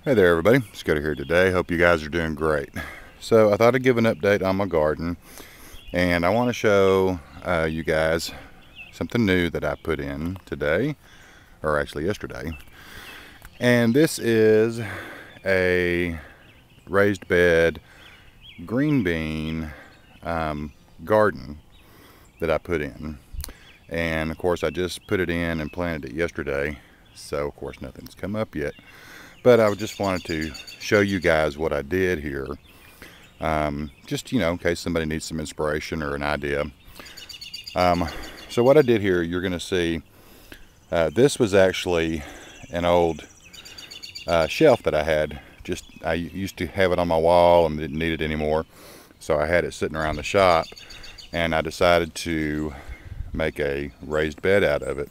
Hey there everybody, Scotty here today. Hope you guys are doing great. So I thought I'd give an update on my garden, and I want to show you guys something new that I put in today, or actually yesterday. And this is a raised bed green bean garden that I put in. And of course I just put it in and planted it yesterday, so of course nothing's come up yet. But I just wanted to show you guys what I did here. Just, in case somebody needs some inspiration or an idea. So what I did here, you're going to see, this was actually an old shelf that I had. I used to have it on my wall and didn't need it anymore. So I had it sitting around the shop, and I decided to make a raised bed out of it.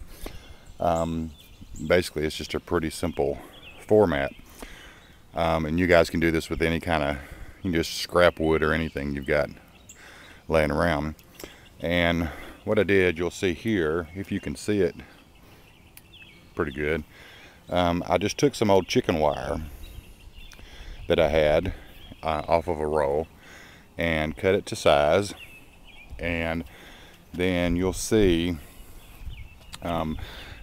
Basically, it's just a pretty simple format, and you guys can do this with any kind of, you can just scrap wood or anything you've got laying around. And what I did, you'll see here, if you can see it pretty good, I just took some old chicken wire that I had off of a roll and cut it to size, and then you'll see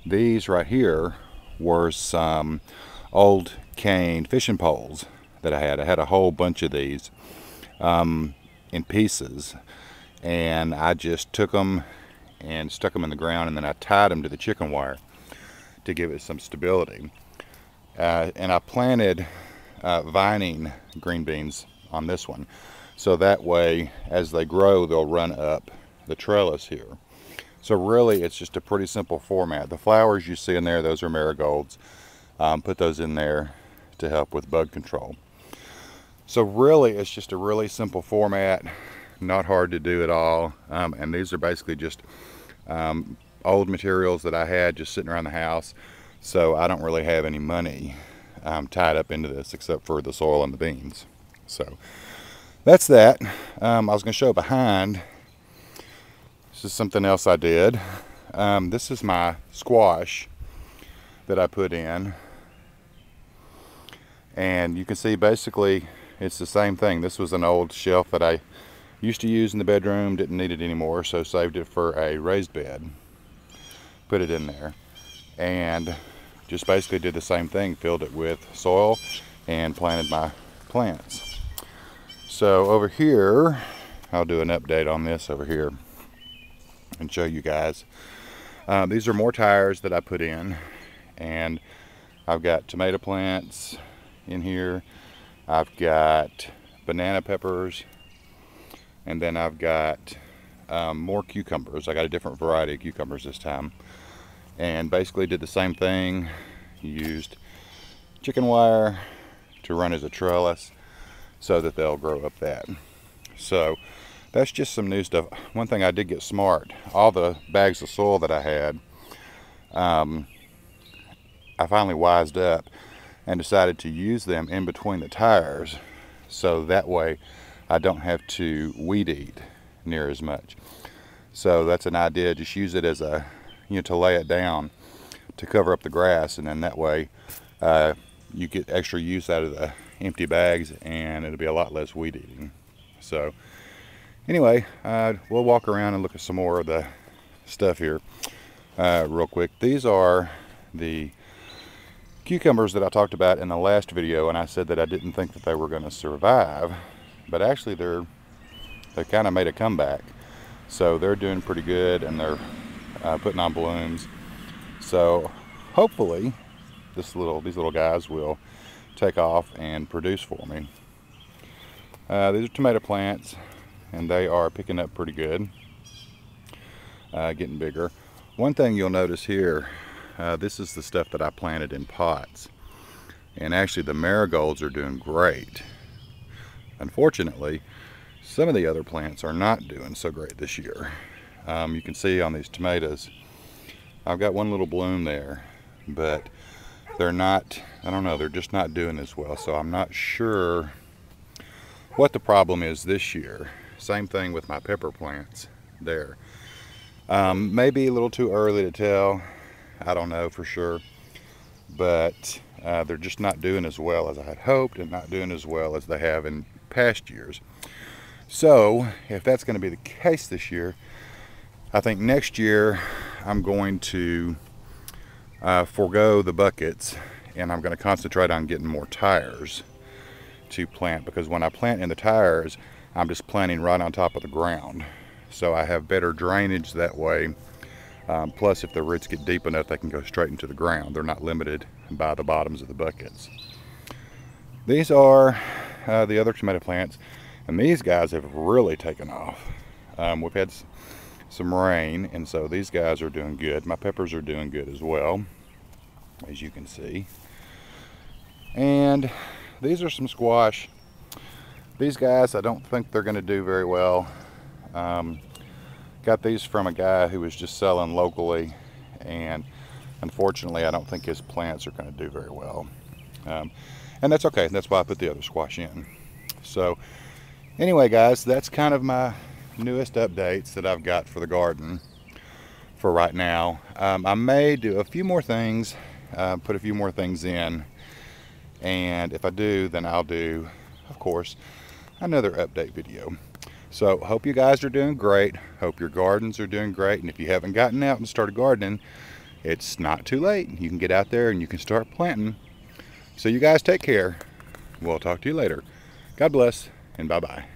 these right here were some old cane fishing poles that I had. I had a whole bunch of these in pieces, and I just took them and stuck them in the ground, and then I tied them to the chicken wire to give it some stability. And I planted vining green beans on this one, so that way as they grow they'll run up the trellis here. So really it's just a pretty simple format. The flowers you see in there, those are marigolds. Put those in there to help with bug control. So really it's just a really simple format, not hard to do at all. And these are basically just old materials that I had just sitting around the house. So I don't really have any money tied up into this except for the soil and the beans. So that's that. I was going to show behind. This is something else I did. This is my squash that I put in, and you can see basically it's the same thing. This was an old shelf that I used to use in the bedroom, didn't need it anymore, so saved it for a raised bed, put it in there, and just basically did the same thing, filled it with soil and planted my plants. So over here, I'll do an update on this over here and show you guys. These are more tires that I put in, and I've got tomato plants in here, I've got banana peppers, and then I've got more cucumbers. I got a different variety of cucumbers this time, and basically did the same thing. Used chicken wire to run as a trellis so that they'll grow up that. So that's just some new stuff. One thing I did get smart, all the bags of soil that I had, I finally wised up and decided to use them in between the tires, so that way I don't have to weed eat near as much. So that's an idea. Just use it as a, to lay it down to cover up the grass, and then that way you get extra use out of the empty bags, and it'll be a lot less weed eating. So anyway, we'll walk around and look at some more of the stuff here real quick. These are the cucumbers that I talked about in the last video, and I said that I didn't think that they were going to survive, but actually they kind of made a comeback. So they're doing pretty good, and they're putting on blooms. So hopefully these little guys will take off and produce for me. These are tomato plants, and they are picking up pretty good, getting bigger. One thing you'll notice here, this is the stuff that I planted in pots, and actually the marigolds are doing great. Unfortunately, some of the other plants are not doing so great this year. You can see on these tomatoes, I've got one little bloom there, but they're not, I don't know, they're just not doing as well. So I'm not sure what the problem is this year. Same thing with my pepper plants there. Maybe a little too early to tell. I don't know for sure. But They're just not doing as well as I had hoped and not doing as well as they have in past years. So if that's going to be the case this year, I think next year I'm going to forego the buckets, and I'm going to concentrate on getting more tires to plant, because when I plant in the tires, I'm just planting right on top of the ground. So I have better drainage that way. Plus, if the roots get deep enough, they can go straight into the ground. They're not limited by the bottoms of the buckets. These are the other tomato plants, and these guys have really taken off. We've had some rain, and so these guys are doing good. My peppers are doing good as well, as you can see. And these are some squash. These guys, I don't think they're going to do very well. Got these from a guy who was just selling locally, and unfortunately I don't think his plants are going to do very well. And that's okay. That's why I put the other squash in. So anyway, guys, that's kind of my newest updates that I've got for the garden for right now. I may do a few more things, put a few more things in, and if I do, then I'll do, of course, another update video. So hope you guys are doing great. Hope your gardens are doing great. And if you haven't gotten out and started gardening, it's not too late. You can get out there and you can start planting. So you guys take care. We'll talk to you later. God bless, and bye-bye.